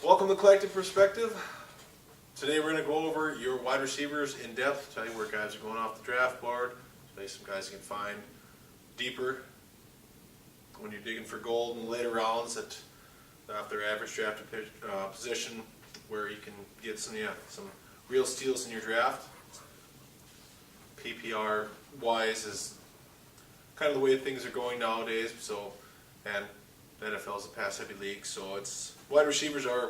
Welcome to Collective Perspective. Today we're going to go over your wide receivers in depth, tell you where guys are going off the draft board, tell you some guys you can find deeper when you're digging for gold in the later rounds at their average drafted position, where you can get some real steals in your draft. PPR wise is kind of the way things are going nowadays. So, and the NFL is a pass heavy league, so it's wide receivers are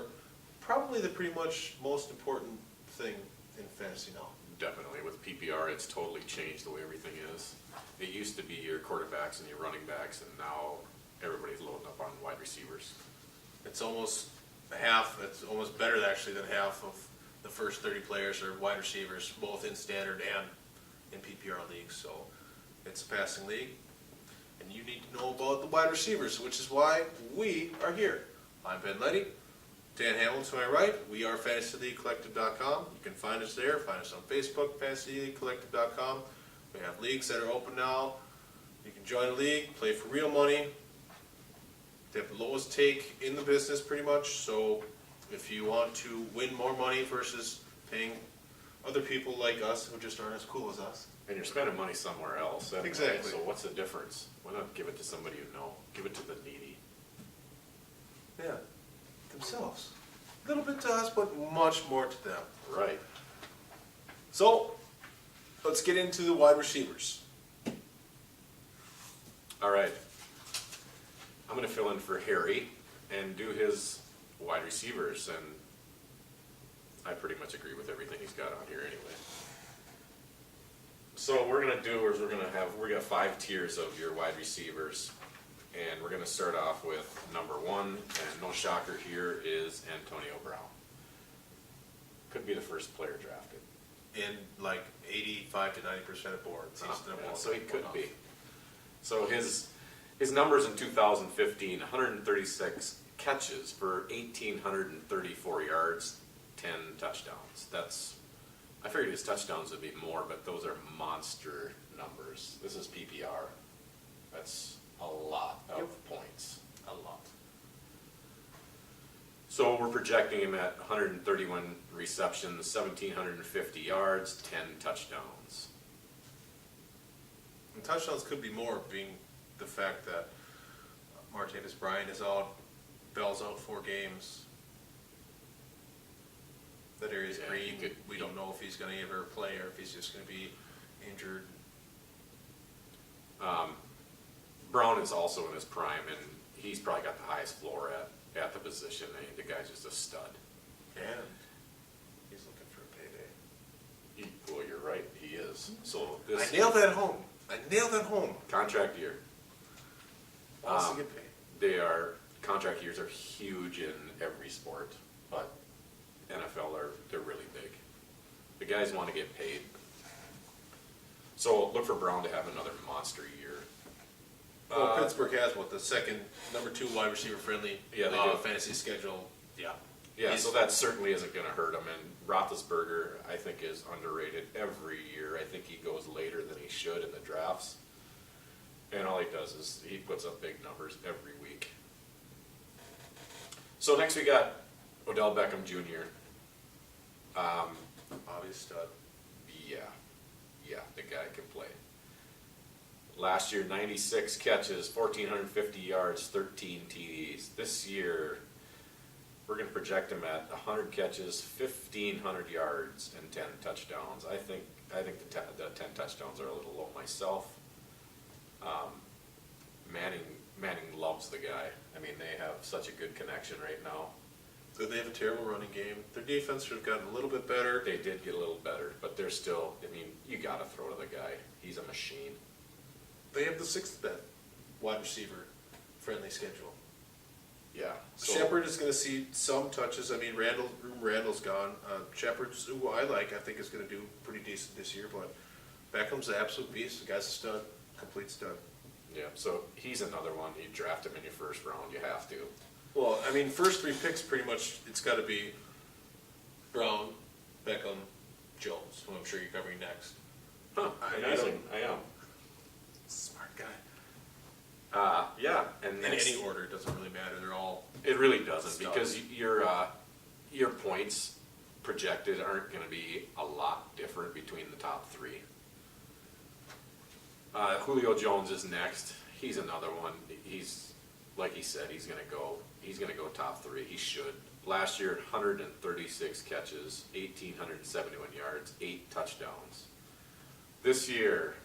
probably the pretty much most important thing in fantasy now. Definitely. With PPR, it's totally changed the way everything is. It used to be your quarterbacks and your running backs, and now everybody's loading up on wide receivers. It's almost half, it's almost better actually than half of the first 30 players are wide receivers, both in standard and in PPR leagues. So it's a passing league, and you need to know about the wide receivers, which is why we are here. I'm Ben Letty. Dan Hamlin to my right. We are FantasyLeagueCollective.com. You can find us there. Find us on Facebook, FantasyLeagueCollective.com. We have leagues that are open now. You can join a league, play for real money. They have the lowest take in the business pretty much. So if you want to win more money versus paying other people like us who just aren't as cool as us. And you're spending money somewhere else. Exactly. So what's the difference? Why not give it to somebody you know? Give it to the needy. Yeah, themselves. A little bit to us, but much more to them. Right. So, let's get into the wide receivers. All right. I'm going to fill in for Harry and do his wide receivers, and I pretty much agree with everything he's got on here anyway. So what we're going to do is we got 5 tiers of your wide receivers, and we're going to start off with number 1, and no shocker here, is Antonio Brown. Could be the first player drafted. In like 85 to 90% of boards. He's the number one. So he could be. So his numbers in 2015, 136 catches for 1,834 yards, 10 touchdowns. I figured his touchdowns would be more, but those are monster numbers. This is PPR. That's a lot of points. A lot. So we're projecting him at 131 receptions, 1,750 yards, 10 touchdowns. And touchdowns could be more, being the fact that Martavis Bryant is out, Bell's out 4 games. That Darius Green, we don't know if he's going to ever play or if he's just going to be injured. Brown is also in his prime, and he's probably got the highest floor at the position. The guy's just a stud. And he's looking for a payday. Well, you're right, he is. So I nailed that home. Contract year. Wants to get paid. Contract years are huge in every sport, but NFL they're really big. The guys want to get paid. So look for Brown to have another monster year. Well, Pittsburgh has the number 2 wide receiver friendly fantasy schedule. Yeah, so that certainly isn't going to hurt him. And Roethlisberger, I think, is underrated every year. I think he goes later than he should in the drafts. And all he does is he puts up big numbers every week. So next we got Odell Beckham Jr. Obvious stud. Yeah, the guy can play. Last year, 96 catches, 1,450 yards, 13 TDs. This year, we're going to project him at 100 catches, 1,500 yards, and 10 touchdowns. I think the 10 touchdowns are a little low myself. Manning loves the guy. I mean, they have such a good connection right now. So they have a terrible running game. Their defense should have gotten a little bit better. They did get a little better, but they're still, you got to throw to the guy. He's a machine. They have the 6th best wide receiver friendly schedule. Yeah. So Shepard is going to see some touches. Randall's gone. Shepard's, who I think is going to do pretty decent this year, but Beckham's an absolute beast. The guy's a stud, complete stud. Yeah, so he's another one. You draft him in your first round. You have to. Well, first 3 picks pretty much, it's got to be Brown, Beckham, Jones, who I'm sure you're covering next. Huh, amazing. I am. Smart guy. Yeah, and in any order, it doesn't really matter. They're all. It really doesn't stuff. because you're your points projected aren't going to be a lot different between the top three. Julio Jones is next. He's another one. He's, like he said, he's going to go top three. He should. Last year, 136 catches, 1,871 yards, 8 touchdowns. This year,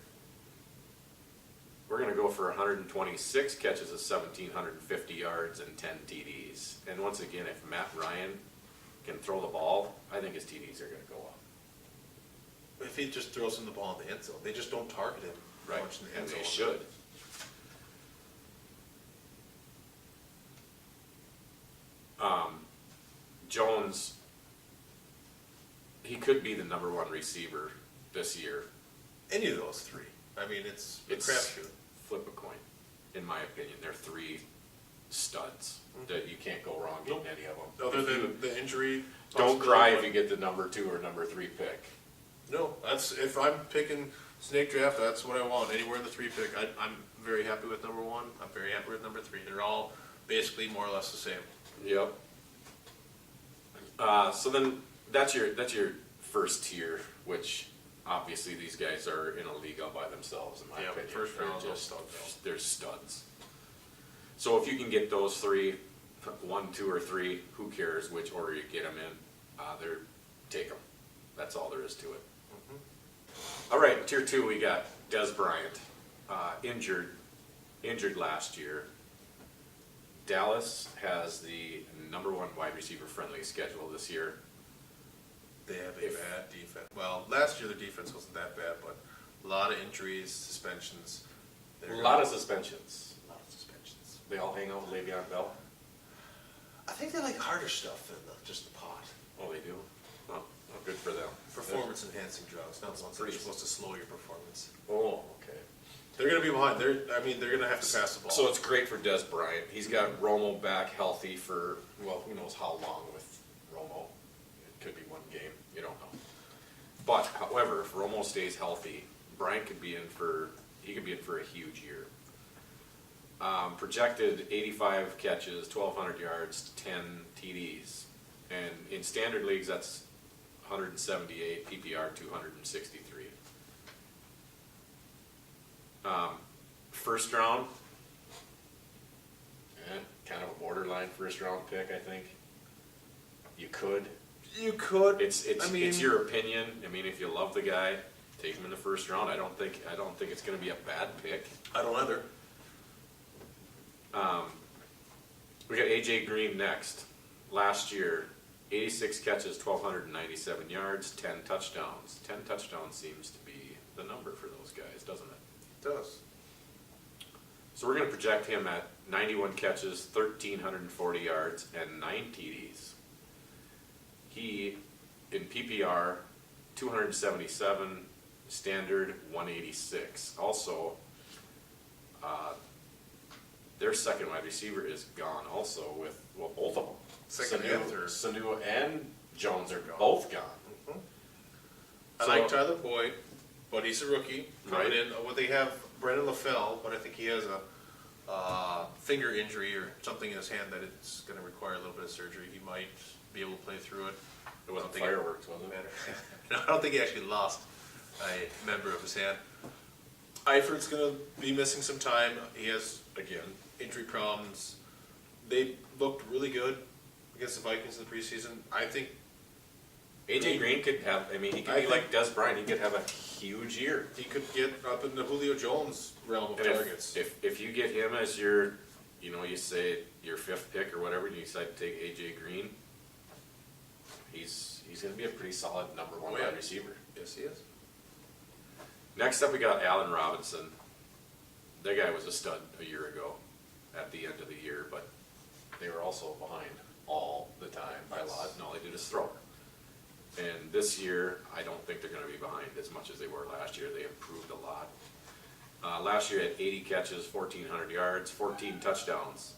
we're going to go for 126 catches of 1,750 yards and 10 TDs. And once again, if Matt Ryan can throw the ball, I think his TDs are going to go up. If he just throws him the ball in the end zone, they just don't target him much in the end And zone. they should. Jones, he could be the number one receiver this year. Any of those three. I mean, it's a crapshoot. Flip a coin, in my opinion. They're three studs that you can't go wrong getting any of them. Other than the injury. Don't cry if you get the number 2 or number 3 pick. No, if I'm picking snake draft, that's what I want. Anywhere in the 3 pick. I'm very happy with number 1. I'm very happy with number 3. They're all basically more or less the same. Yep. So then that's your first tier, which obviously these guys are in a league all by themselves, in my opinion. First round, they're studs. So if you can get those 3, 1, 2, or 3, who cares which order you get them in? Take them. That's all there is to it. Mm-hmm. All right, tier 2, we got Des Bryant, injured last year. Dallas has the number 1 wide receiver friendly schedule this year. They have a bad defense. Well, last year their defense wasn't that bad, but a lot of injuries, suspensions. A lot of suspensions. They all hang out with Le'Veon Bell? I think they like harder stuff than just the pot. Oh, they do? Oh, good for them. Performance-enhancing drugs, not the ones that are supposed to slow your performance. Oh, okay. They're going to be behind. They're going to have to pass the ball. So it's great for Des Bryant. He's got Romo back healthy for, well, who knows how long with Romo. It could be 1 game. You don't know. But, however, if Romo stays healthy, Bryant could be in for a huge year. Projected 85 catches, 1,200 yards, 10 TDs. And in standard leagues, that's 178, PPR 263. First round, kind of a borderline first round pick, I think. You could. It's your opinion. I mean, if you love the guy, take him in the first round. I don't think it's going to be a bad pick. I don't either. We got AJ Green next. Last year, 86 catches, 1,297 yards, 10 touchdowns. 10 touchdowns seems to be the number for those guys, doesn't it? It does. So we're going to project him at 91 catches, 1,340 yards, and 9 TDs. He, in PPR, 277, standard 186. Also, their second wide receiver is gone also with, well, both of them. Second and third. Sanu and Jones are both gone. Mm-hmm. I like Tyler Boyd, but he's a rookie coming in. Well, they have Brendan LaFell, but I think he has a finger injury or something in his hand that it's going to require a little bit of surgery. He might be able to play through it. It wasn't fireworks, was it? No, I don't think he actually lost a member of his hand. Eiferd's going to be missing some time. He has, again, injury problems. They looked really good against the Vikings in the preseason. I think AJ Green could have, he could be like Des Bryant. He could have a huge year. he could get up in the Julio Jones realm of targets. If you get him as your, you say your 5th pick or whatever, and you decide to take AJ Green, he's going to be a pretty solid number 1 wide receiver. Yes, he is. Next up, we got Allen Robinson. That guy was a stud a year ago at the end of the year, but they were also behind all the time by a lot, and all they did is throw. And this year, I don't think they're going to be behind as much as they were last year. They improved a lot. Last year, had 80 catches, 1,400 yards, 14 touchdowns.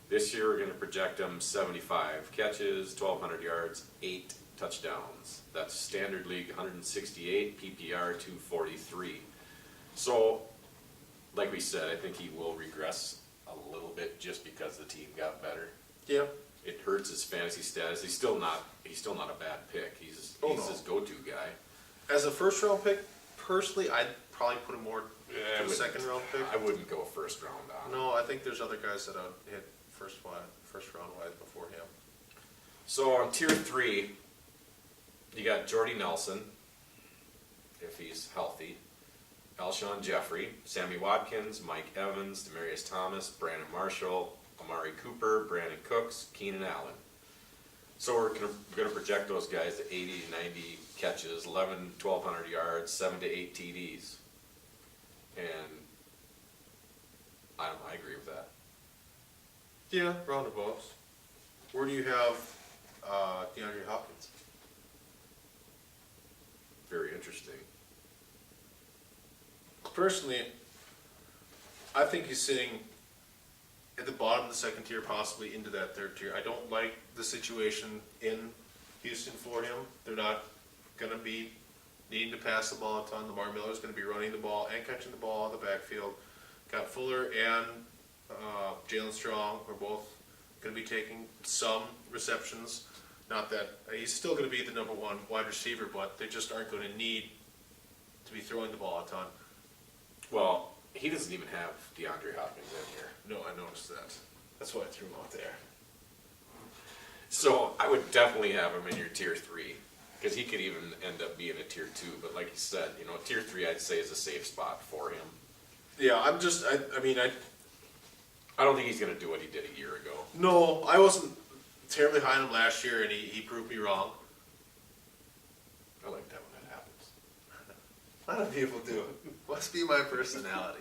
This year, we're going to project them 75 catches, 1,200 yards, 8 touchdowns. That's standard league 168, PPR 243. So, like we said, I think he will regress a little bit just because the team got better. Yeah. It hurts his fantasy status. He's still not a bad pick. He's Oh, no. his go-to guy. As a first round pick, personally, I'd probably put him more I to a wouldn't- second round pick. I wouldn't go first round on him. No, I think there's other guys that I'd hit first round wise before him. So on tier 3, you got Jordy Nelson, if he's healthy, Alshon Jeffrey, Sammy Watkins, Mike Evans, Demarius Thomas, Brandon Marshall, Amari Cooper, Brandon Cooks, Keenan Allen. So we're going to project those guys to 80 to 90 catches, 1,200 yards, 7 to 8 TDs. And I don't know, I agree with that. Yeah, roundabouts. Where do you have DeAndre Hopkins? Very interesting. Personally, I think he's sitting at the bottom of the second tier, possibly into that third tier. I don't like the situation in Houston for him. They're not going to be needing to pass the ball a ton. Lamar Miller's going to be running the ball and catching the ball out of the backfield. Got Fuller and Jalen Strong are both going to be taking some receptions. Not that he's still going to be the number one wide receiver, but they just aren't going to need to be throwing the ball a ton. Well, he doesn't even have DeAndre Hopkins in here. No, I noticed that. That's why I threw him out there. So I would definitely have him in your tier 3, because he could even end up being a tier 2. But like you said, tier 3 I'd say is a safe spot for him. Yeah, I don't think he's going to do what he did a year ago. no, I wasn't terribly high on him last year, and he proved me wrong. I like that when that happens. A lot of people do it. Must be my personality.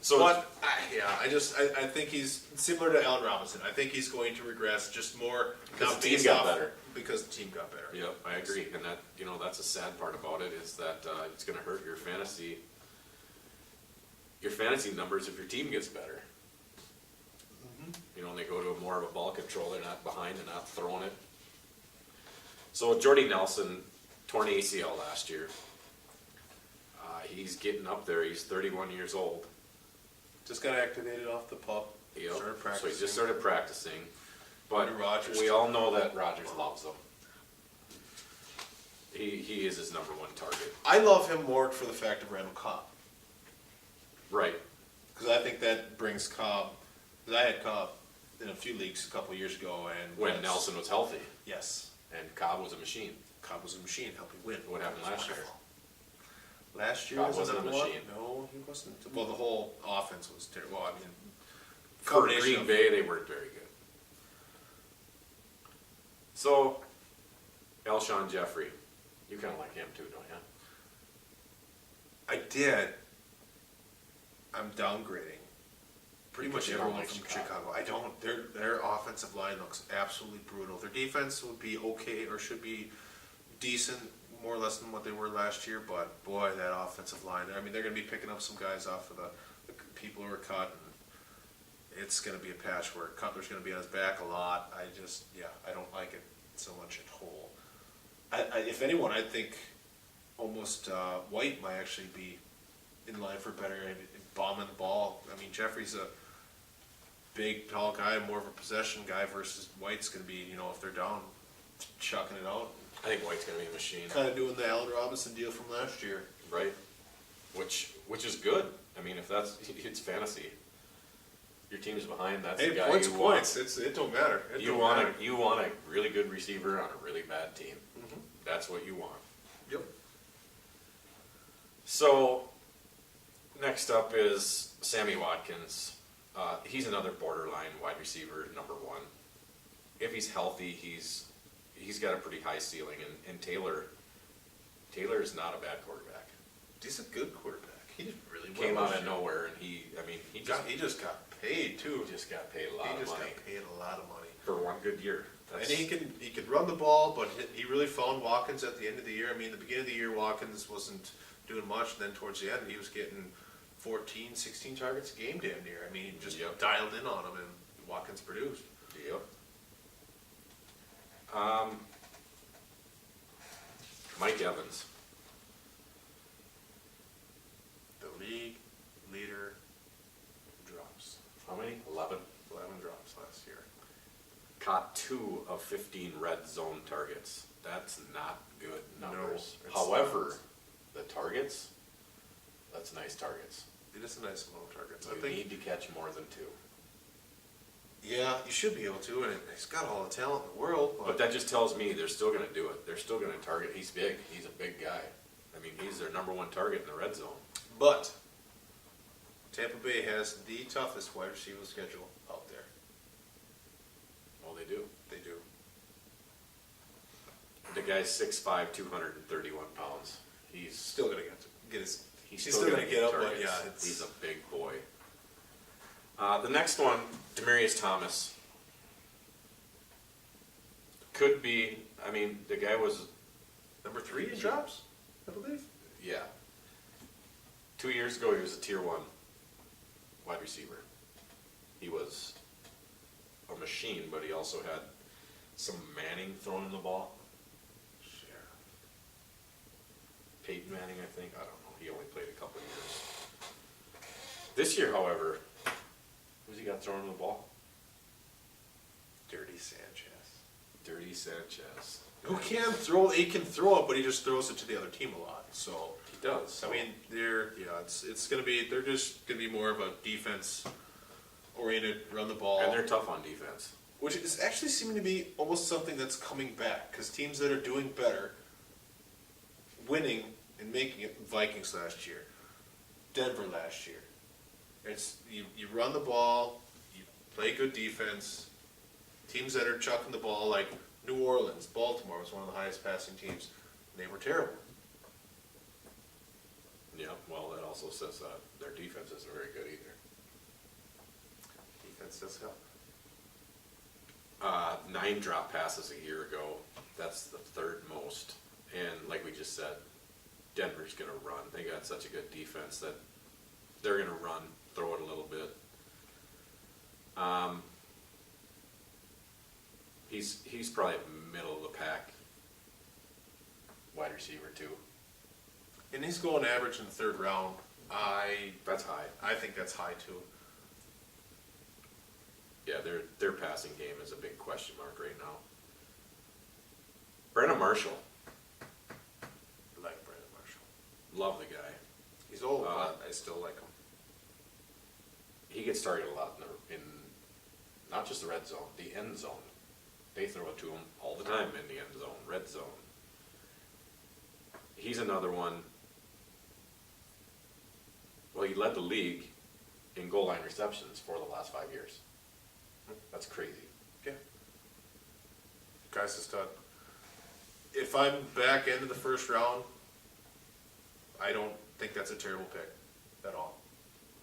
So But I think he's similar to Allen Robinson. I think he's going to regress just more Because now the team based got off- better. Because the team got better. Yep, I agree, and that that's a sad part about it is that it's going to hurt your fantasy numbers if your team gets better. And they go to more of a ball control. They're not behind and not throwing it. So Jordy Nelson torn ACL last year. He's getting up there. He's 31 years old. Just got activated off the pup. Yep. Started So practicing. he just started practicing. But Under Rodgers. we all know that Rodgers loves him. He is his number one target. I love him more for the fact of Randall Cobb. Right. Because I think that brings Cobb. Because I had Cobb in a few leagues a couple of years ago, and When Nelson was healthy yes, and Cobb was a machine. Cobb was a machine helping win. What happened It was last year? wonderful. Last year Cobb was wasn't a number one? machine. No, he wasn't. Well, the whole offense was terrible. Well, I mean, For combination Green of- Bay, they weren't very good. So, Alshon Jeffrey, you kind of like him too, don't you? I did. I'm downgrading pretty Because much you don't everyone like from Chicago. Chicago. I don't. Their offensive line looks absolutely brutal. Their defense would be okay or should be decent, more or less than what they were last year. But boy, that offensive line. I mean, they're going to be picking up some guys off of the people who are cut. And it's going to be a patchwork. Cutler's going to be on his back a lot. I don't like it so much at whole. If anyone, I think almost White might actually be in line for better bombing the ball. I mean, Jeffrey's a big, tall guy, more of a possession guy versus White's going to be, if they're down, chucking it out. I think White's going to be a machine, Kind of doing the Allen Robinson deal from last year. right? Which is good. I mean, if it's fantasy. Your team's behind. That's Hey, the guy points you are want. points. It don't matter. It You don't want matter. a really good receiver on a really bad team. Mhm. That's what you want. Yep. So, next up is Sammy Watkins. He's another borderline wide receiver, number one. If he's healthy, he's got a pretty high ceiling. And Taylor is not a bad quarterback. He's a good quarterback. He did really well. Came out this of year. nowhere, and he He just got paid too. just got paid a lot He of just money got paid a lot of money. for one good year. And he could run the ball, but he really found Watkins at the end of the year. I mean, the beginning of the year, Watkins wasn't doing much. Then towards the end, he was getting 14, 16 targets a game damn near. I mean, he just Yep. dialed in on him, and Watkins produced. Yep. Mike Evans. The league leader drops. How many? 11. 11 drops last year. caught 2 of 15 red zone targets. That's not good numbers. it's However, the targets, that's nice targets. It is a nice amount of targets. I You think. need to catch more than 2. Yeah, you should be able to, and he's got all the talent in the world. But that just tells me they're still going to do it. They're still going to target. He's big. He's a big guy. I mean, he's their #1 target in the red zone. But Tampa Bay has the toughest wide receiver schedule out there. Oh, they do. They do. The guy's 6'5", 231 pounds. He's Still gonna get his. He's still gonna get up, but targets. yeah, it's. He's a big boy. The next one, Demaryius Thomas. Could be, I mean, the guy was, number 3 in drops, I believe. yeah. 2 years ago, he was a tier 1 wide receiver. He was a machine, but he also had some Manning throwing him the ball. Peyton Manning, I think. I don't know. He only played a couple years. This year, however, who's he got throwing him the ball? Dirty Sanchez. Dirty Sanchez. Who can throw? He can throw it, but he just throws it to the other team a lot. So He does. I mean, it's gonna be. They're just gonna be more of a defense oriented, run the ball, And they're tough on defense. which is actually seeming to be almost something that's coming back because teams that are doing better, winning and making it. Vikings last year, Denver last year. It's you run the ball, you play good defense. Teams that are chucking the ball like New Orleans, Baltimore was one of the highest passing teams. They were terrible. Yeah, well, that also says that their defense isn't very good either. Defense does help. 9 drop passes a year ago. That's the 3rd most. And like we just said, Denver's going to run. They got such a good defense that they're going to run, throw it a little bit. He's probably middle of the pack wide receiver too. And he's going average in the 3rd round. That's high. I think that's high too. Yeah, their passing game is a big question mark right now. Brandon Marshall, I like Brandon Marshall. love the guy. He's old, but I still like him. He gets targeted a lot in not just the red zone, the end zone. They throw it to him all the time in the end zone, red zone. He's another one. Well, he led the league in goal line receptions for the last 5 years. That's crazy. Yeah. Guy's a stud. If I'm back into the 1st round, I don't think that's a terrible pick at all.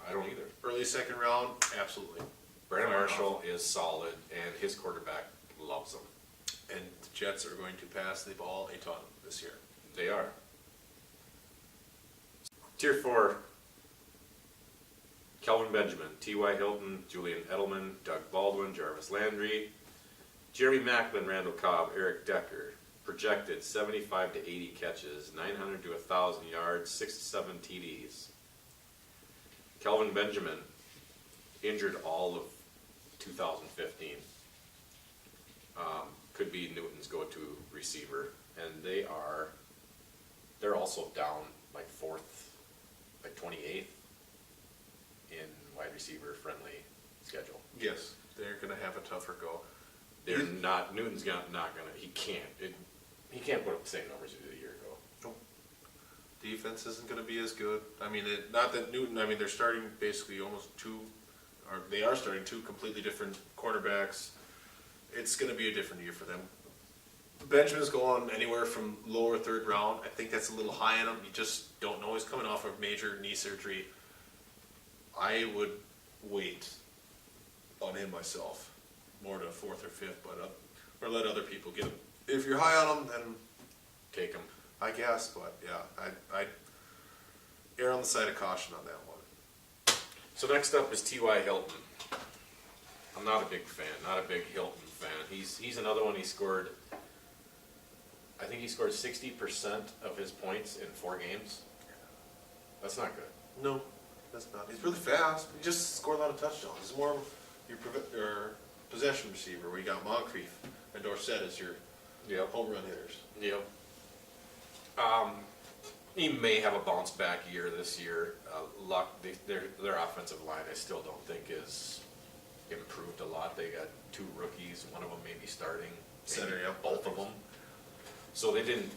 I don't either. Early 2nd round, absolutely. Brandon Marshall is solid, and his quarterback loves him. And the Jets are going to pass the ball a ton this year. They are. Tier 4, Kelvin Benjamin, T.Y. Hilton, Julian Edelman, Doug Baldwin, Jarvis Landry, Jeremy Macklin, Randall Cobb, Eric Decker. Projected 75 to 80 catches, 900 to 1,000 yards, 6 to 7 TDs. Kelvin Benjamin injured all of 2015. Could be Newton's go-to receiver, and they're also down like 4th, like 28th in wide receiver friendly schedule. Yes, they're going to have a tougher go. They're not. Newton's not gonna. He can't. He can't put up the same numbers he did a year ago. Nope. Defense isn't going to be as good. I mean, not that Newton. I mean, they're starting basically almost they are starting 2 completely different quarterbacks. It's going to be a different year for them. Benjamin's going anywhere from lower 3rd round. I think that's a little high on him. You just don't know. He's coming off of major knee surgery. I would wait on him myself, more to 4th or 5th, but or let other people get him. If you're high on him, then Take him. I guess. But yeah, I'd err on the side of caution on that one. So next up is T.Y. Hilton. I'm not a big fan. Not a big Hilton fan. He's another one. I think he scored 60% of his points in 4 games. That's not good. No, that's not. He's really fast. He just scored a lot of touchdowns. He's more of your possession possession receiver, where you got Moncrief and Dorsett as your Yep. home run hitters. Yep. He may have a bounce back year this year. Their offensive line, I still don't think is improved a lot. They got 2 rookies, one of them may be starting, Center, maybe yep. both of them. So they didn't.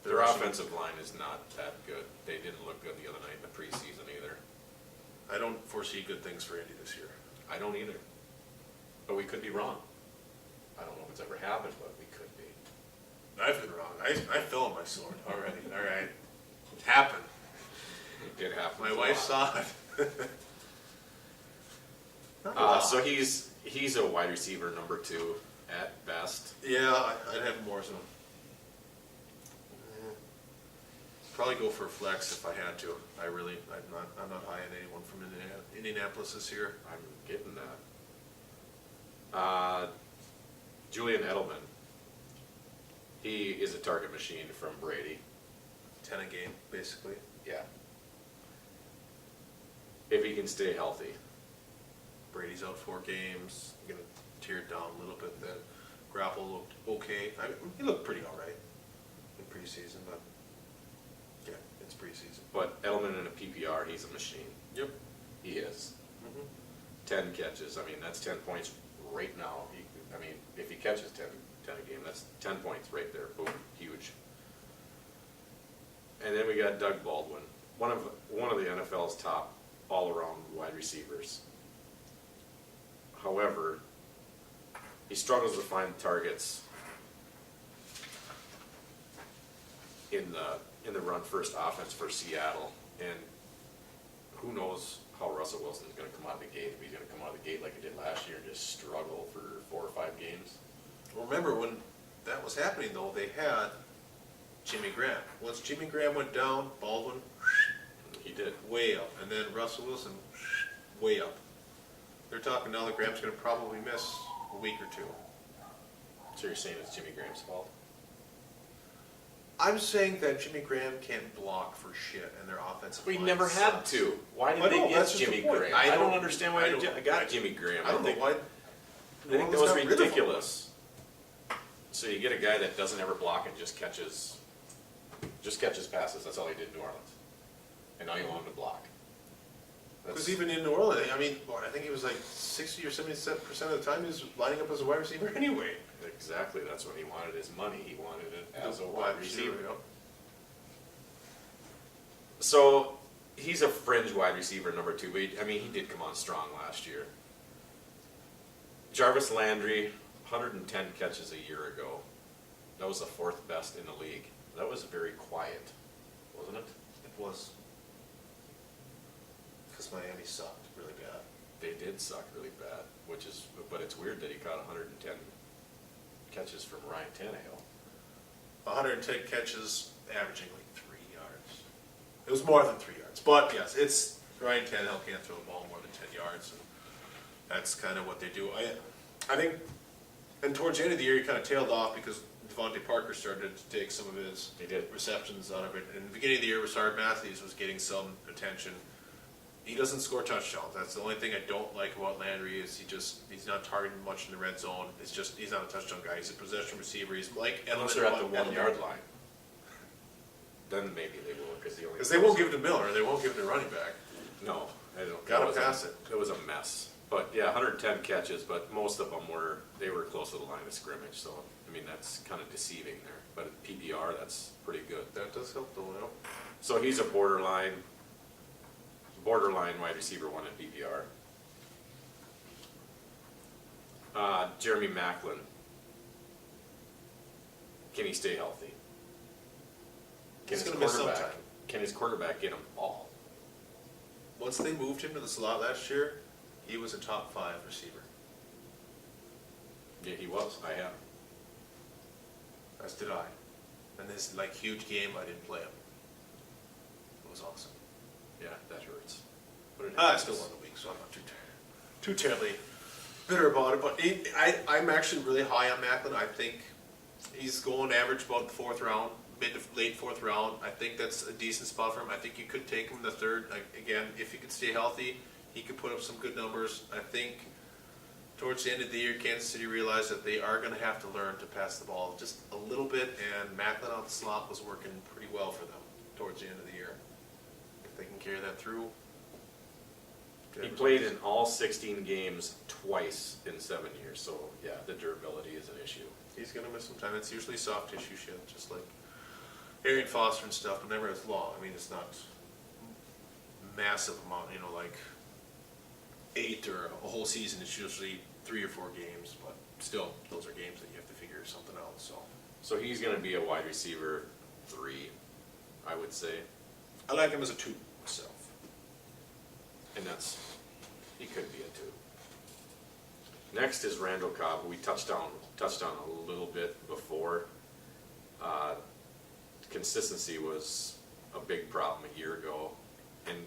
They're Their rushing. offensive line is not that good. They didn't look good the other night in the preseason either. I don't foresee good things for Indy this year. I don't either. But we could be wrong. I don't know if it's ever happened, but we could be. I've been wrong. I fell on my sword already. All right. It happened. It happens. My a wife lot. saw it. Not a lot. So he's a wide receiver number 2 at best. Yeah, I'd have more so. Probably go for a flex if I had to. I'm not high on anyone from Indianapolis this year. I'm getting that. Julian Edelman. He is a target machine from Brady. 10 a game, basically. Yeah. If he can stay healthy. Brady's out 4 games. Gonna tear it down a little bit. Then Grapple looked okay. He looked pretty all right in preseason, but yeah, it's preseason. But Edelman in a PPR, he's a machine. Yep. He is. Mm-hmm. 10 catches. I mean, that's 10 points right now. If he catches 10 a game, that's 10 points right there. Boom, huge. And then we got Doug Baldwin, one of the NFL's top all-around wide receivers. However, he struggles to find targets in the run-first offense for Seattle, and who knows how Russell Wilson's going to come out of the gate. If he's going to come out of the gate like he did last year and just struggle for 4 or 5 games. Well, remember when that was happening, though, they had Jimmy Graham. Once Jimmy Graham went down, Baldwin He did. way up, and then Russell Wilson way up. They're talking now that Graham's going to probably miss a week or 2. So you're saying it's Jimmy Graham's fault? I'm saying that Jimmy Graham can't block for shit, and their offensive We line never had sucks. to. Why did I they know, get that's just the Jimmy point. Graham? I I don't don't- understand why I they don't- got Jimmy Graham. I don't know why. I think that was got rid of him. ridiculous. So you get a guy that doesn't ever block and just catches passes. That's all he did in New Orleans. And now you want him to block. Because even in New Orleans, I mean, I think he was like 60 or 70% of the time he was lining up as a wide receiver anyway. Exactly. That's when he wanted his money. He wanted it as a wide receiver. You know? So he's a fringe wide receiver number 2. But he did come on strong last year. Jarvis Landry, 110 catches a year ago. That was the 4th best in the league. That was very quiet, wasn't it? It was. Because Miami sucked really bad. They did suck really bad, but it's weird that he caught 110 catches from Ryan Tannehill. 110 catches, averaging like 3 yards. It was more than 3 yards. But yes, it's Ryan Tannehill can't throw the ball more than 10 yards. And that's kind of what they do. I think, and towards the end of the year, he kind of tailed off because Devontae Parker started to take some of his He did. receptions out of it. In the beginning of the year, Rashard Matthews was getting some attention. He doesn't score touchdowns. That's the only thing I don't like about Landry is he's not targeting much in the red zone. It's just he's not a touchdown guy. He's a possession receiver. He's like Unless they're at the 1 yard line. Then maybe they will because they won't give it to Miller. They won't give it to running back. No, I don't. Gotta pass it. It was a mess. But yeah, 110 catches, but most of them were close to the line of scrimmage. So that's kind of deceiving there. But at PPR, that's pretty good. That does help though. You know? So he's a borderline wide receiver 1 at PPR. Jeremy Maclin. Can he stay healthy? He's gonna miss some time. Can his quarterback get him the ball? Once they moved him to the slot last year, he was a top 5 receiver. Yeah, he was. I have. As did I. And this huge game, I didn't play him. It was awesome. Yeah, that hurts. But it I is. still won the week, so I'm not too terribly bitter about it. But I'm actually really high on Macklin. I think he's going average about the 4th round, mid to late 4th round. I think that's a decent spot for him. I think you could take him in the 3rd. Again, if he could stay healthy, he could put up some good numbers. I think Towards the end of the year, Kansas City realized that they are going to have to learn to pass the ball just a little bit, and Macklin on the slot was working pretty well for them towards the end of the year. If they can carry that through. He played in all 16 games twice in 7 years, so yeah, the durability is an issue. He's going to miss some time. It's usually soft tissue shit, just like Arian Foster and stuff, but never as long. I mean, it's not massive amount, like 8 or a whole season. It's usually 3 or 4 games, but still, those are games that you have to figure something out. So he's going to be a wide receiver 3, I would say. I like him as a 2 myself. And he could be a 2. Next is Randall Cobb, who we touched on a little bit before. Consistency was a big problem a year ago, and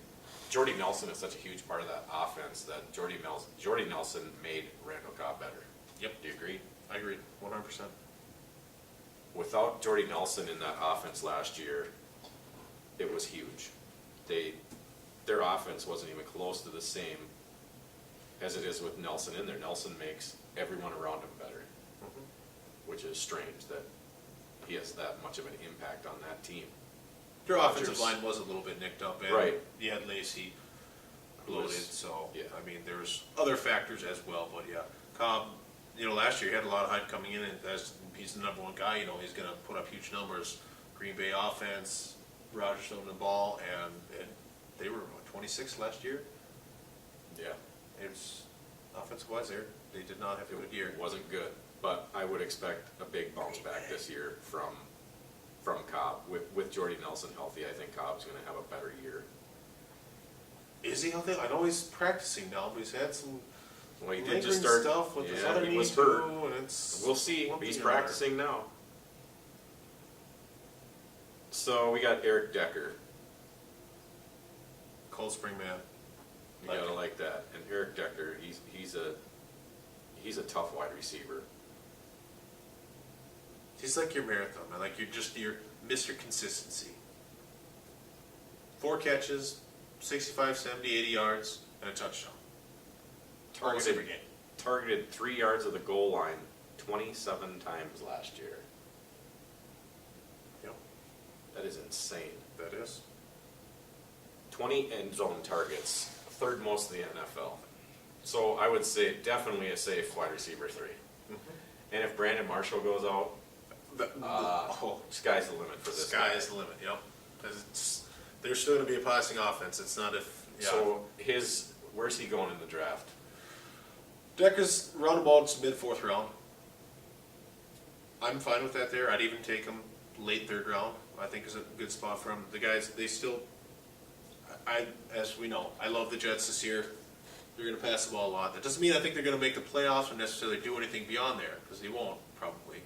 Jordy Nelson is such a huge part of that offense that Jordy Nelson made Randall Cobb better. Yep. Do you agree? I agree, 100%. Without Jordy Nelson in that offense last year, it was huge. Their offense wasn't even close to the same as it is with Nelson in there. Nelson makes everyone around him better, which is strange that he has that much of an impact on that team. Their offensive line was a little bit nicked up, and Right. you had Lacey bloated, so, yeah. I mean, there's other factors as well, but yeah. Cobb, last year he had a lot of hype coming in, and he's the number 1 guy, he's going to put up huge numbers. Green Bay offense, Rodgers throwing the ball, and they were, 26 last year? Yeah. It's, offensive-wise, they did not have a good year. It wasn't good, but I would expect a big bounce back this year from Cobb. With Jordy Nelson healthy, I think Cobb's going to have a better year. Is he healthy? I know he's practicing now, but he's had some Well, he did lingering just start. stuff with his Yeah, other he knee was too, hurt. and it's... We'll see. lumpy He's in there. practicing now. So we got Eric Decker. Cold Spring man. You gotta like that. And Eric Decker, he's a tough wide receiver. He's like your marathon, man. Like you're Mr. Consistency. 4 catches, 65, 70, 80 yards, and a touchdown. Almost every game. Targeted 3 yards of the goal line 27 times last year. Yep, That is insane. that is. 20 end zone targets, 3rd most in the NFL. So I would say definitely a safe wide receiver 3. And if Brandon Marshall goes out, sky's the limit for this Sky guy. is the limit, yep. 'Cause there's still going to be a passing offense. It's not if... Yeah. So where's he going in the draft? Decker's roundabout mid-4th round. I'm fine with that there. I'd even take him late 3rd round. I think is a good spot for him. The guys, they still... as we know, I love the Jets this year. They're going to pass the ball a lot. That doesn't mean I think they're going to make the playoffs or necessarily do anything beyond there, because they won't, probably.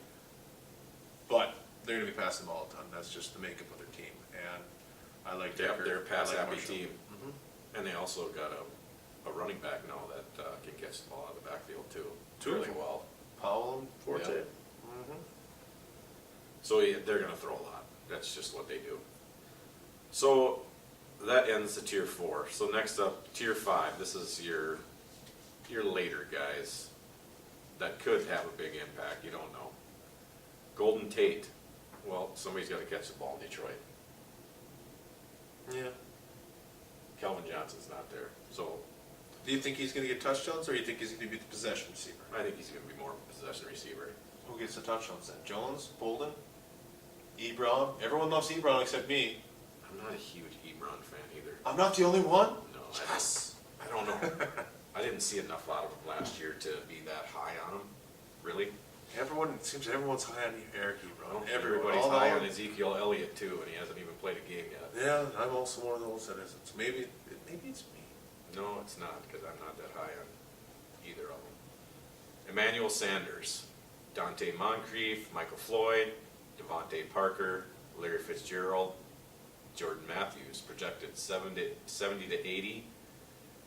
But they're going to be passing the ball a ton. That's just the makeup of their team. And I like Decker. They're a pass-happy Marshall. team. And they also got a running back now that can catch the ball out of the backfield too. Two really of them. well. Powell and Forte. Yeah. So they're going to throw a lot. That's just what they do. So that ends the tier 4. So next up, tier 5. This is your later guys that could have a big impact. You don't know. Golden Tate. Well, somebody's got to catch the ball in Detroit. Yeah. Calvin Johnson's not there. So Do you think he's going to get touchdowns, or do you think he's going to be the possession receiver? I think he's going to be more of a possession receiver. Who gets the touchdowns then? Jones, Bolden, Ebron. Everyone loves Ebron except me. I'm not a huge Ebron fan either. I'm not the only one. No, Yes. I don't know. I didn't see enough out of him last year to be that high on him. Really? Everyone's high on Eric Ebron. Everybody's high on Ezekiel Elliott too, and he hasn't even played a game yet. Yeah, I'm also one of those that isn't. So maybe it's me. No, it's not, because I'm not that high on either of them. Emmanuel Sanders, Dante Moncrief, Michael Floyd, Devontae Parker, Larry Fitzgerald, Jordan Matthews, projected 70 to 80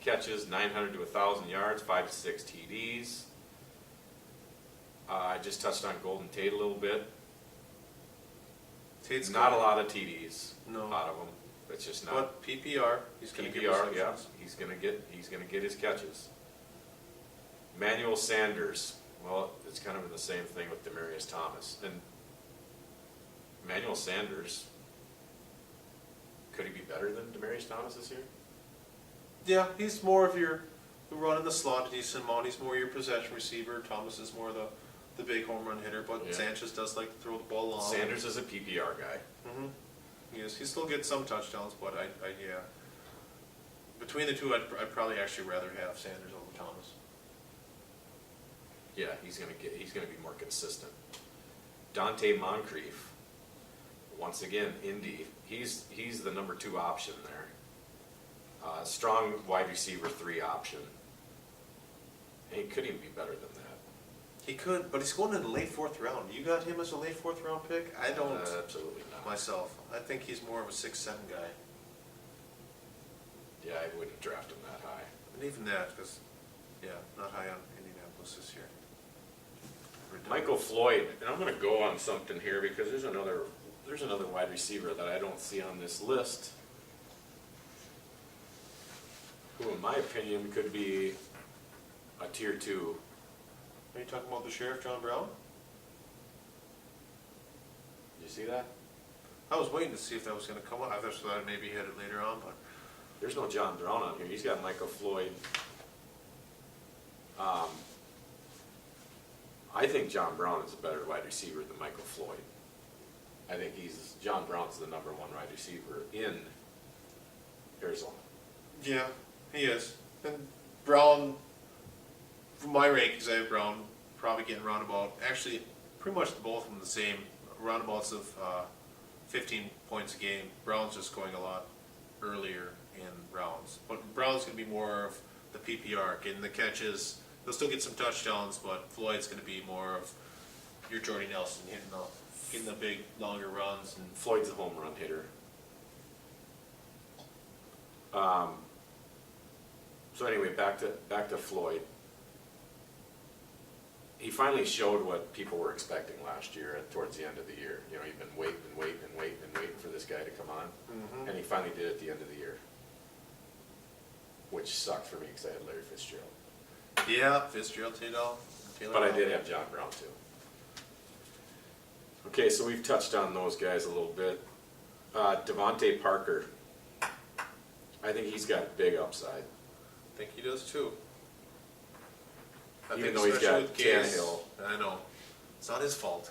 catches, 900 to 1,000 yards, 5 to 6 TDs. I just touched on Golden Tate a little bit. Tate's Not good. a lot of TDs No. out of him. It's just not. But PPR, he's going to get PPR, yeah, receptions. he's gonna get his catches. Manuel Sanders. Well, it's kind of the same thing with Demarius Thomas. And Manuel Sanders, could he be better than Demarius Thomas this year? Yeah, he's more of your run in the slot a decent amount. He's more your possession receiver. Thomas is more the big home run hitter, but Yeah. Sanchez does like to throw the ball long. Sanders is a PPR guy. Mm-hmm. Yes, he still gets some touchdowns, but yeah. Between the two, I'd probably actually rather have Sanders over Thomas. Yeah, he's gonna be more consistent. Dante Moncrief, once again, Indy. He's the number 2 option there. Strong wide receiver 3 option. And he could even be better than that. He could, but he's going in the late 4th round. You got him as a late 4th round pick? I don't Absolutely not. myself. I think he's more of a 6-7 guy. Yeah, I wouldn't draft him that high. And even that, because, yeah, not high on Indianapolis this year. Michael Floyd, and I'm going to go on something here because there's another wide receiver that I don't see on this list, who, in my opinion, could be a tier 2. Are you talking about the Sheriff, John Brown? Did you see that? I was waiting to see if that was going to come up. I thought I'd maybe hit it later on, but There's no John Brown on here. He's got Michael Floyd. I think John Brown is a better wide receiver than Michael Floyd. I think John Brown's the number 1 wide receiver in Arizona. yeah, he is. And Brown, from my rankings, I have Brown probably getting roundabout. Actually, pretty much both of them the same. Roundabouts of 15 points a game. Brown's just going a lot earlier in rounds. But Brown's going to be more of the PPR, getting the catches. They'll still get some touchdowns, but Floyd's going to be more of your Jordy Nelson, getting the big, longer runs. And Floyd's a home run hitter. So anyway, back to Floyd. He finally showed what people were expecting last year towards the end of the year. You know, you've been waiting for this guy to come on, and he finally did at the end of the year, which sucked for me because I had Larry Fitzgerald. yeah, Fitzgerald, Taylor. But I did have John Brown too. Okay, so we've touched on those guys a little bit. Devontae Parker. I think he's got big upside. I think he does too. I Even think though he's especially got with Gase, Tannehill. I know. It's not his fault.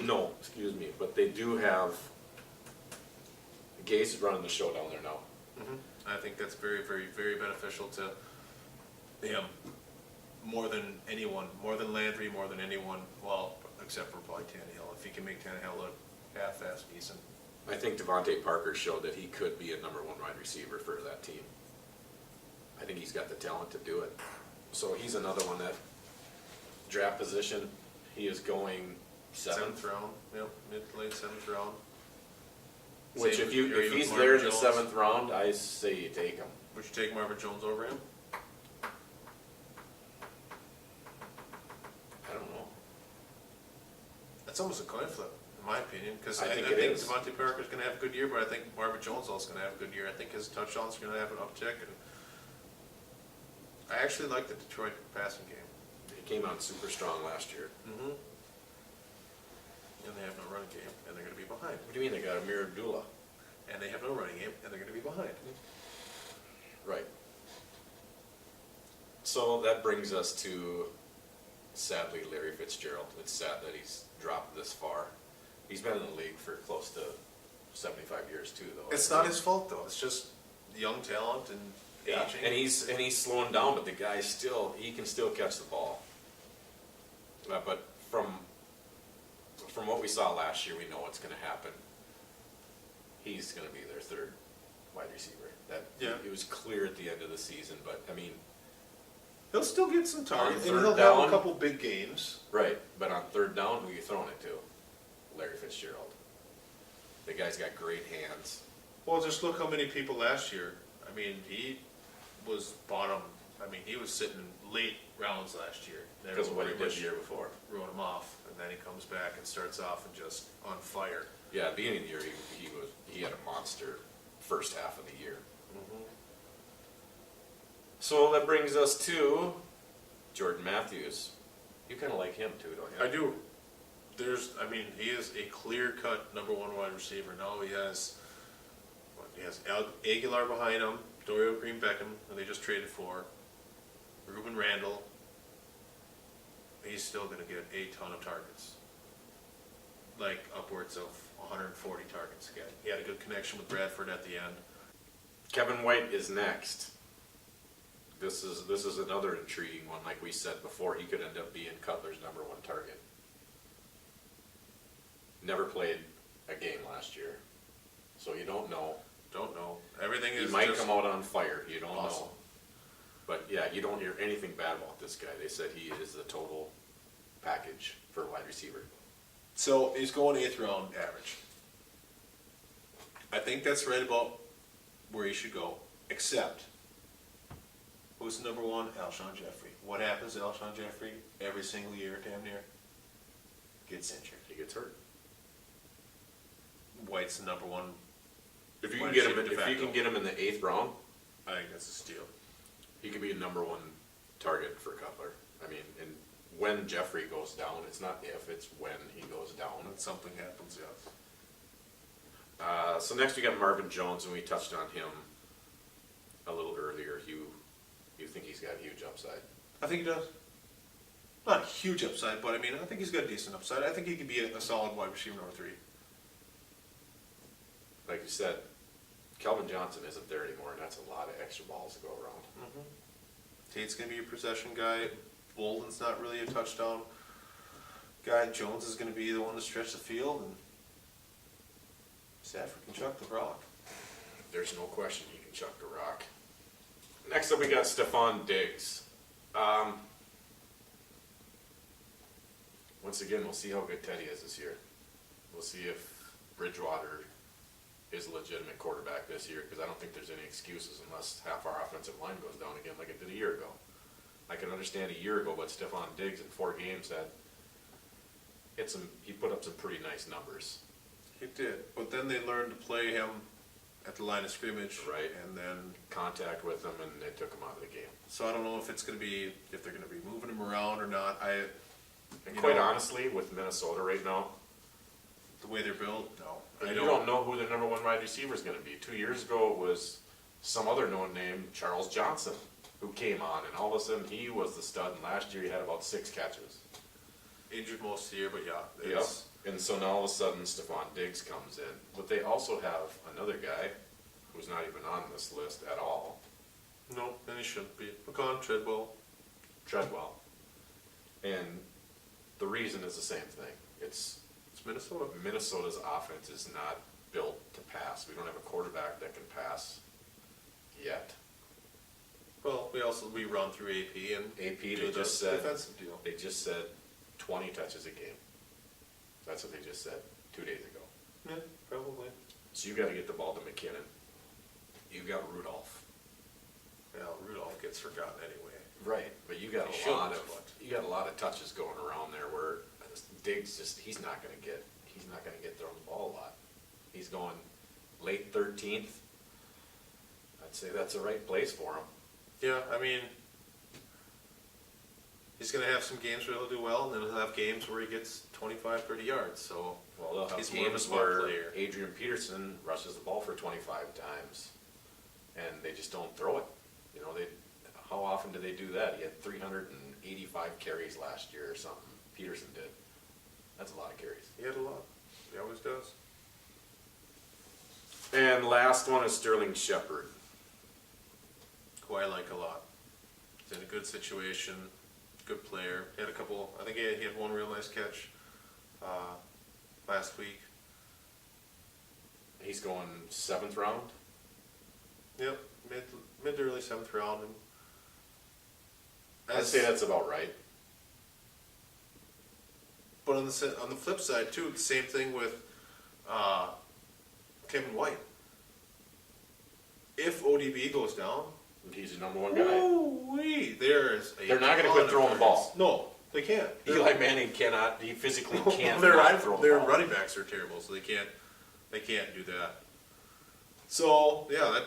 No, excuse me, but they do have. Gase is running the show down there now. I think that's very, very, very beneficial to him. More than anyone, more than Landry, more than anyone, well, except for probably Tannehill. If he can make Tannehill look half-assed decent. I think Devontae Parker showed that he could be a number 1 wide receiver for that team. I think he's got the talent to do it. So he's another one that draft position. He is going 7th. Round, yep, mid to late 7th round. Which Same if with he's Marvin there in the Jones. 7th round, I say you take him. Would you take Marvin Jones over him? I don't know. That's almost a coin flip, in my opinion, because I I think think it is. Devontae Parker's going to have a good year, but I think Marvin Jones is also going to have a good year. I think his touchdowns are going to have an uptick, and I actually like the Detroit passing game. He came out super strong last year. Mm-hmm. And they have no running game, and they're going to be behind. What do you mean they got Amir Abdullah? And they have no running game, and they're going to be behind. Right. So that brings us to, sadly, Larry Fitzgerald. It's sad that he's dropped this far. He's been in the league for close to 75 years too, though. It's not his fault, though. It's just young talent and Yeah, aging. and he's slowing down, but the guy he can still catch the ball. But from what we saw last year, we know what's going to happen. He's going to be their 3rd wide receiver. It was clear at the end of the season, but I mean, He'll still get some targets, and 3rd he'll have down. a couple big games. right. But on 3rd down, who are you throwing it to? Larry Fitzgerald. The guy's got great hands. Well, just look how many people last year. I mean, he was bottom. I mean, he was sitting in late rounds last year. Because of what he did Everybody the year before. wrote him off, and then he comes back and starts off and just on fire. Yeah, at the beginning of the year, he had a monster first half of the year. So that brings us to Jordan Matthews, you kind of like him too, don't you? I do. He is a clear-cut number one wide receiver. Now he has Aguilar behind him, Dorial Green-Beckham, who they just traded for, Ruben Randall. He's still going to get a ton of targets, like upwards of 140 targets again. He had a good connection with Bradford at the end. Kevin White is next. This is another intriguing one. Like we said before, he could end up being Cutler's number one target. Never played a game last year, so you don't know. Don't know. Everything is He might just come out on fire. You don't awesome. know. But yeah, you don't hear anything bad about this guy. They said he is the total package for a wide receiver. So he's going 8th round average. I think that's right about where he should go, except who's the number one? Alshon Jeffrey. What happens to Alshon Jeffrey every single year, damn near? Gets injured. He gets hurt. White's the number one. If you wide can get him, receiver de if you facto. can get him in the 8th round, I think that's a steal. he could be a number one target for Cutler. I mean, and when Jeffrey goes down, it's not if, it's when he goes down. When something happens, yes. So next we got Marvin Jones, and we touched on him a little earlier. You think he's got huge upside? I think he does. Not huge upside, but I think he's got a decent upside. I think he could be a solid wide receiver number 3. Like you said, Kelvin Johnson isn't there anymore, and that's a lot of extra balls to go around. Tate's going to be a possession guy. Bolden's not really a touchdown guy. Jones is going to be the one to stretch the field, and Stafford can chuck the rock. There's no question he can chuck the rock. Next up, we got Stephon Diggs. Once again, we'll see how good Teddy is this year. We'll see if Bridgewater is a legitimate quarterback this year, because I don't think there's any excuses unless half our offensive line goes down again like it did a year ago. I can understand a year ago, but Stephon Diggs in 4 games he put up some pretty nice numbers. He did, but then they learned to play him at the line of scrimmage, Right. And then, Contact with him, and they took him out of the game. so I don't know if they're going to be moving him around or not. And quite honestly, with Minnesota right now, The way they're built, no. you don't know who the number one wide receiver is going to be. 2 years ago, it was some other known name, Charles Johnson, who came on, and all of a sudden he was the stud, and last year he had about 6 catches. Injured most of the year, but yeah. Yep. And so now all of a sudden Stephon Diggs comes in. But they also have another guy who's not even on this list at all, No, and he shouldn't be. McCon, Treadwell. Treadwell. And the reason is the same thing. It's Minnesota. Minnesota's offense is not built to pass. We don't have a quarterback that can pass yet. Well, we run through AP and AP, do they the just said defensive deal. 20 touches a game. That's what they just said 2 days ago. Yeah, probably. So you got to get the ball to McKinnon. You got Rudolph. Well, Rudolph gets forgotten anyway. Right, but you got He a lot shouldn't, of a lot of touches going around there where Diggs he's not going to get thrown the ball a lot. He's going late 13th. I'd say that's the right place for him. Yeah, he's going to have some games where he'll do well, and then he'll have games where he gets 25, 30 yards. So, Well, they'll have he's more of a games spot where player. Adrian Peterson rushes the ball for 25 times, and they just don't throw it. How often do they do that? He had 385 carries last year or something. Peterson did. That's a lot of carries. He had a lot. He always does. And last one is Sterling Shepard. Who I like a lot. He's in a good situation, good player. He had a couple, I think he had one real nice catch last week. He's going 7th round. Yep, mid to early 7th round. And I'd say that's about right. But on the flip side too, the same thing with Kevin White. If ODB goes down, He's the number one guy. they're not gonna quit throwing the ball. No, they can't. Eli Manning cannot. He physically can't. their not throw the their ball. running backs are terrible, so they can't do that. So yeah, that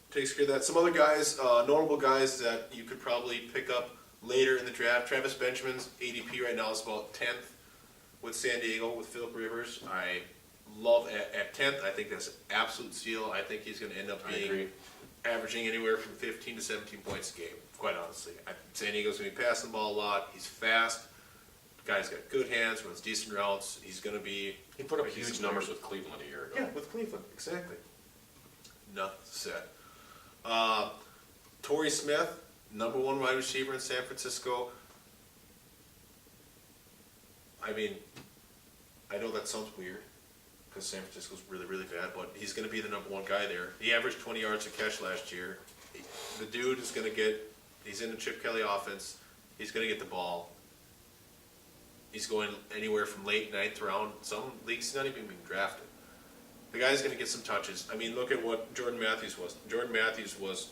takes care of that. Some other guys, notable guys that you could probably pick up later in the draft. Travis Benjamin's ADP right now is about 10th with San Diego with Philip Rivers. I love at 10th. I think that's an absolute steal. I think he's going to end up being averaging anywhere from 15 to 17 points a game, quite honestly. San Diego's going to be passing the ball a lot. He's fast. The guy's got good hands, runs decent routes. He's going to be... He put up huge numbers with Cleveland a year ago. Yeah, with Cleveland, exactly. Nothing said. Torrey Smith, number 1 wide receiver in San Francisco. I mean, I know that sounds weird because San Francisco's really, really bad, but he's going to be the number 1 guy there. He averaged 20 yards a catch last year. The dude is going to get, he's in the Chip Kelly offense. He's going to get the ball. He's going anywhere from late 9th round. Some leagues he's not even being drafted. The guy's going to get some touches. I mean, look at what Jordan Matthews was. Jordan Matthews was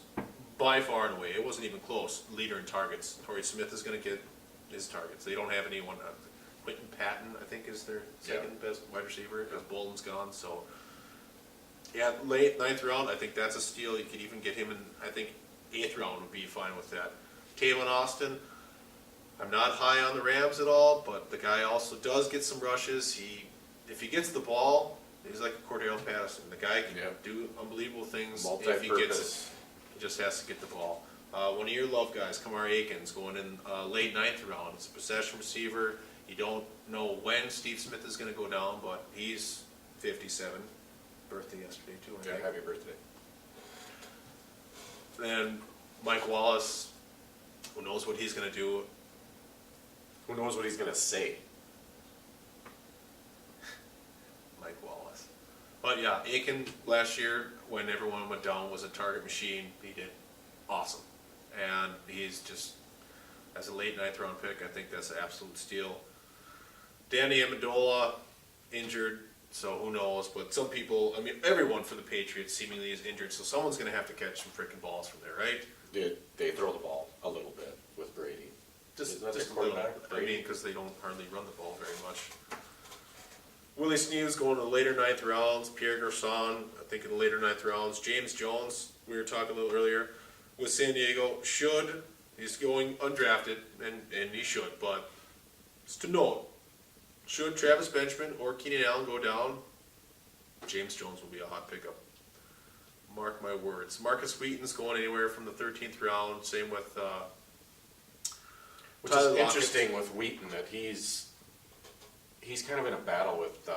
by far and away, it wasn't even close, leader in targets. Torrey Smith is going to get his targets. They don't have anyone. Quentin Patton, I think, is their second best wide receiver because Bolden's gone. So, yeah, late 9th round, I think that's a steal. You could even get him in, I think, 8th round would be fine with that. Taylor Austin, I'm not high on the Rams at all, but the guy also does get some rushes. If he gets the ball, he's like a Cordell Patterson. The guy can do unbelievable things if he gets it. He just has to get the ball. One of your love guys, Kamar Aikens, going in late 9th round. It's a possession receiver. You don't know when Steve Smith is going to go down, but he's 57. Birthday yesterday, too. I think. Happy birthday. Then Mike Wallace, who knows what he's going to do. Who knows what he's going to say? Mike Wallace. But yeah, Aiken last year, when everyone went down, was a target machine. He did awesome. And he's just, as a late 9th round pick, I think that's an absolute steal. Danny Amendola, injured, so who knows. But some people, I mean, everyone for the Patriots seemingly is injured, so someone's going to have to catch some freaking balls from there, right? They throw the ball a little bit with Brady. Just a a little. I mean, because they don't hardly run the ball very much. Willie Snead's going to the later 9th rounds. Pierre Garçon, I think in the later 9th rounds. James Jones, we were talking a little earlier, with San Diego, he's going undrafted, and he should, but just to note, should Travis Benjamin or Keenan Allen go down, James Jones will be a hot pickup. Mark my words. Marcus Wheaton's going anywhere from the 13th round, same with Which Tyler is Lockett. interesting with Wheaton that he's kind of in a battle with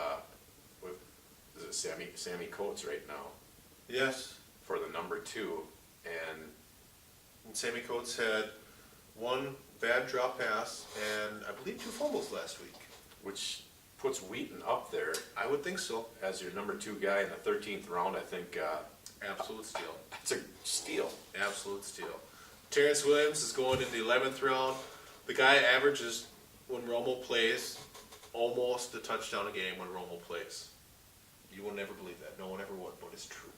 is it Sammy Coates right now Yes. for the number 2, and Sammy Coates had 1 bad drop pass and I believe 2 fumbles last week. which puts Wheaton up there I would think so. as your number 2 guy in the 13th round. I think Absolute steal. that's a steal. Absolute steal. Terrence Williams is going in the 11th round. The guy averages, when Romo plays, almost a touchdown a game when Romo plays. You will never believe that. No one ever would, but it's true.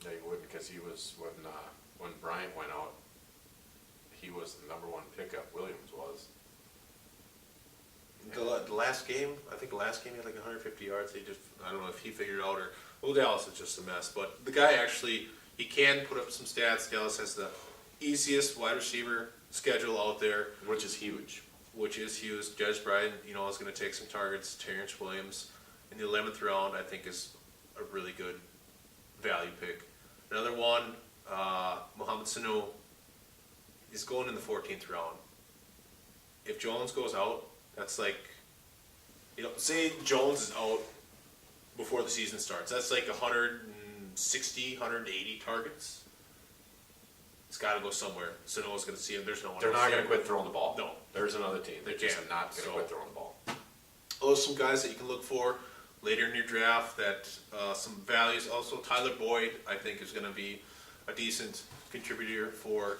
No, you wouldn't, because he was when Bryant went out, he was the number 1 pickup. Williams was. The last game, I think the last game he had like 150 yards. I don't know if he figured it out or, well, Dallas is just a mess. But the guy actually, he can put up some stats. Dallas has the easiest wide receiver schedule out there, Which is huge. Judge Bryant, is going to take some targets. Terrence Williams in the 11th round, I think, is a really good value pick. Another one, Mohamed Sanu, is going in the 14th round. If Jones goes out, that's like, say Jones is out before the season starts. That's like 160, 180 targets. It's got to go somewhere. Sano's going to see him. There's no one They're else not going there. to quit throwing the ball. No. There's another team. They're They just can't. not going to So- quit throwing the ball. Those some guys that you can look for later in your draft that some values. Also, Tyler Boyd, I think, is going to be a decent contributor for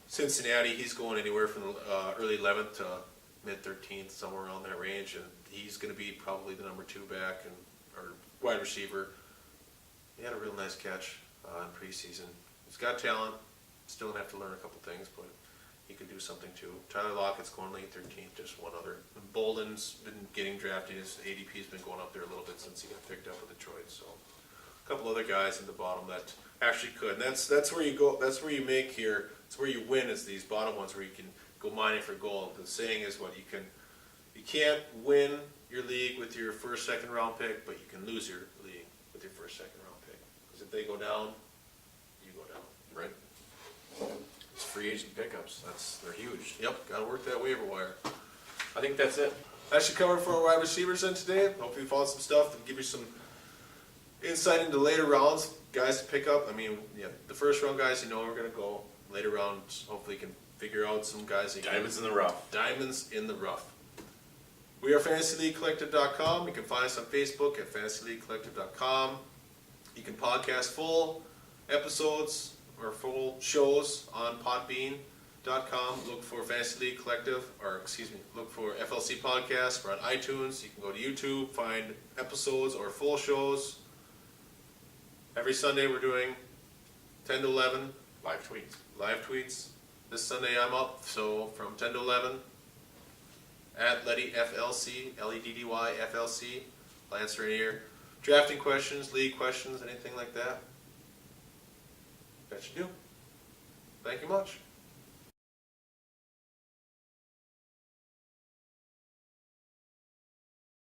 Cincinnati. He's going anywhere from early 11th to mid 13th, somewhere around that range, and he's going to be probably the number 2 back or wide receiver. He had a real nice catch in preseason. He's got talent. Still going to have to learn a couple things, but he could do something too. Tyler Lockett's going late 13th, just one other. And Bolden's been getting drafted. His ADP's been going up there a little bit since he got picked up with Detroit. So a couple other guys at the bottom that actually could. And that's where you go. That's where you make here. It's where you win. Is these bottom ones where you can go mining for gold. The saying is what you can't win your league with your first, second round pick, but you can lose your league with your first, second round pick. Because if they go down, you go down. Right. It's free agent pickups. They're huge. Yep, got to work that waiver wire. I think that's it. That should cover it for our wide receivers then today. Hopefully, we found some stuff to give you some insight into later rounds, guys to pick up. I mean, yeah, the first round guys, we're going to go. Later rounds, hopefully, you can figure out some guys. Diamonds in the rough. Diamonds in the rough. We are FantasyLeagueCollective.com. You can find us on Facebook at FantasyLeagueCollective.com. You can podcast full episodes or full shows on Podbean.com. Look for Fantasy League Collective, look for FLC Podcast. We're on iTunes. You can go to YouTube, find episodes or full shows. Every Sunday we're doing 10 to 11. Live tweets. This Sunday I'm up, so from 10 to 11 at Leddy FLC, Leddy FLC. I'll answer any of your drafting questions, league questions, anything like that. That should do. Thank you much.